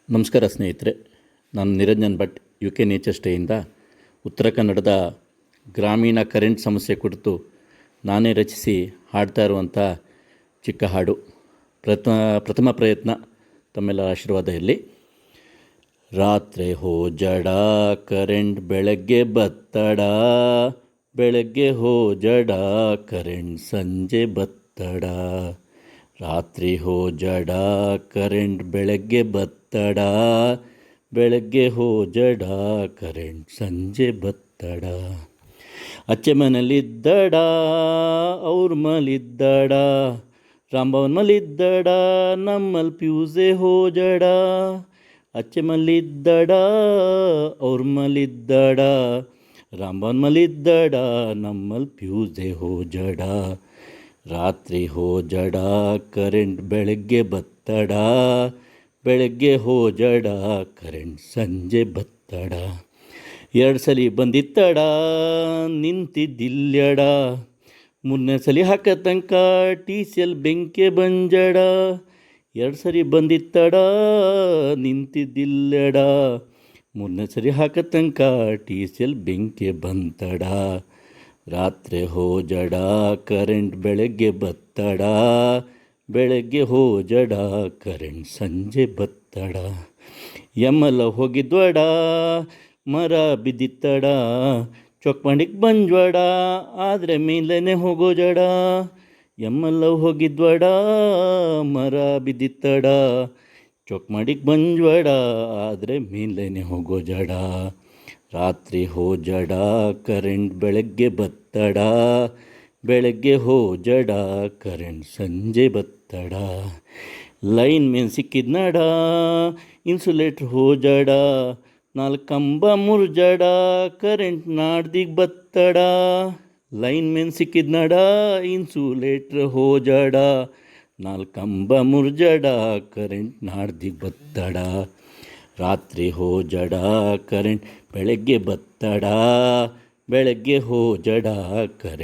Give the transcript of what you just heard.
ನಮಸ್ಕಾರ ಸ್ನೇಹಿತರೆ, ನಾನು ನಿರಂಜನ್ ಭಟ್ UK ನೇಚರ್ ಸ್ಟೇಯಿಂದ ಉತ್ತರ ಕನ್ನಡದ ಗ್ರಾಮೀಣ ಕರೆಂಟ್ ಸಮಸ್ಯೆ ಕುರಿತು ನಾನೇ ರಚಿಸಿ ಹಾಡ್ತಾ ಇರುವಂಥ ಚಿಕ್ಕ ಹಾಡು. ಪ್ರಥಮ ಪ್ರಯತ್ನ, ತಮ್ಮೆಲ್ಲ ಆಶೀರ್ವಾದ ಇರಲಿ. ರಾತ್ರಿ ಹೋ ಜಡ ಕರೆಂಟ್ ಬೆಳಗ್ಗೆ ಬತ್ತಡ, ಬೆಳಗ್ಗೆ ಹೋ ಜಡ ಕರೆಂಟ್ ಸಂಜೆ ಬತ್ತಡ. ರಾತ್ರಿ ಹೋ ಜಡ ಕರೆಂಟ್ ಬೆಳಗ್ಗೆ ಬತ್ತಡ, ಬೆಳಗ್ಗೆ ಹೋ ಜಡ ಕರೆಂಟ್ ಸಂಜೆ ಬತ್ತಡ. ಅಚ್ಚೆ ಮನೇಲಿದ್ದಡ ಅವ್ರ ಮಲಿದ್ದಡ, ರಾಂಬವನ್ ಮಲಿದ್ದಡ ನಮ್ಮಲ್ಲಿ ಫ್ಯೂಸೆ ಹೋ ಜಡ. ಅಚ್ಚೆ ಮಲಿದ್ದಡ ಅವ್ರ ಮಲಿದ್ದಡ, ರಾಂಬವನ್ ಮಲಿದ್ದಡ ನಮ್ಮಲ್ಲಿ ಫ್ಯೂಸೆ ಹೋ ಜಡ. ರಾತ್ರಿ ಹೋ ಜಡ ಕರೆಂಟ್ ಬೆಳಗ್ಗೆ ಬತ್ತಡ, ಬೆಳಗ್ಗೆ ಹೋ ಜಡ ಕರೆಂಟ್ ಸಂಜೆ ಬತ್ತಡ. 2 ಸಲ ಬಂದಿತ್ತಡ ನಿಂತಿದ್ದಿಲ್ಯಡ, 3ನೇ ಸಲ ಹಾಕ ತನಕ TCL ಬೆಂಕೆ ಬಂಜಡ. 2 ಸರಿ ಬಂದಿತ್ತಡ ನಿಂತಿದ್ದಿಲ್ಯಡ, 3ನೇ ಸರಿ ಹಾಕ ತನಕ TCL ಬೆಂಕೆ ಬಂತಡ. ರಾತ್ರಿ ಹೋ ಜಡ ಕರೆಂಟ್ ಬೆಳಗ್ಗೆ ಬತ್ತಡ, ಬೆಳಗ್ಗೆ ಹೋ ಜಡ ಕರೆಂಟ್ ಸಂಜೆ ಬತ್ತಡ. ಎಮ್ಮಲ್ಲ ಹೋಗಿದ್ವಡ ಮರ ಬಿದ್ದಿತ್ತಡ, ಚೊಕ್ಮಂಡಿಗೆ ಬಂಜ್ವಡ ಆದರೆ ಮೇಲೇನೆ ಹೋಗೋ ಜಡ. ಎಮ್ಮಲ್ಲ ಹೋಗಿದ್ವಡ ಮರ ಬಿದ್ದಿತ್ತಡ, ಚೊಕ್ಮಂಡಿಗೆ ಬಂಜ್ವಡ ಆದರೆ ಮೇಲೇನೆ ಹೋಗೋ ಜಡ. ರಾತ್ರಿ ಹೋ ಜಡ ಕರೆಂಟ್ ಬೆಳಗ್ಗೆ ಬತ್ತಡ, ಬೆಳಗ್ಗೆ ಹೋ ಜಡ ಕರೆಂಟ್ ಸಂಜೆ ಬತ್ತಡ. ಲೈನ್ ಮೇನ್ ಸಿಕ್ಕಿದ್ನಡ ಇನ್ಸುಲೇಟ್ರ್ ಹೋ ಜಡ, 4 ಕಂಬ ಮುರ್ಜಡ ಕರೆಂಟ್ ನಾಡ್ದಿಗೆ ಬತ್ತಡ. ಲೈನ್ ಮೇನ್ ಸಿಕ್ಕಿದ್ನಡ ಇನ್ಸುಲೇಟ್ರ್ ಹೋ ಜಡ, 4 ಕಂಬ ಮುರ್ಜಡ ಕರೆಂಟ್ ನಾಡ್ದಿಗೆ ಬತ್ತಡ. ರಾತ್ರಿ ಹೋ ಜಡ ಕರೆಂಟ್ ಬೆಳಗ್ಗೆ ಬತ್ತಡ, ಬೆಳಗ್ಗೆ ಹೋ ಜಡ ಕರೆಂಟ್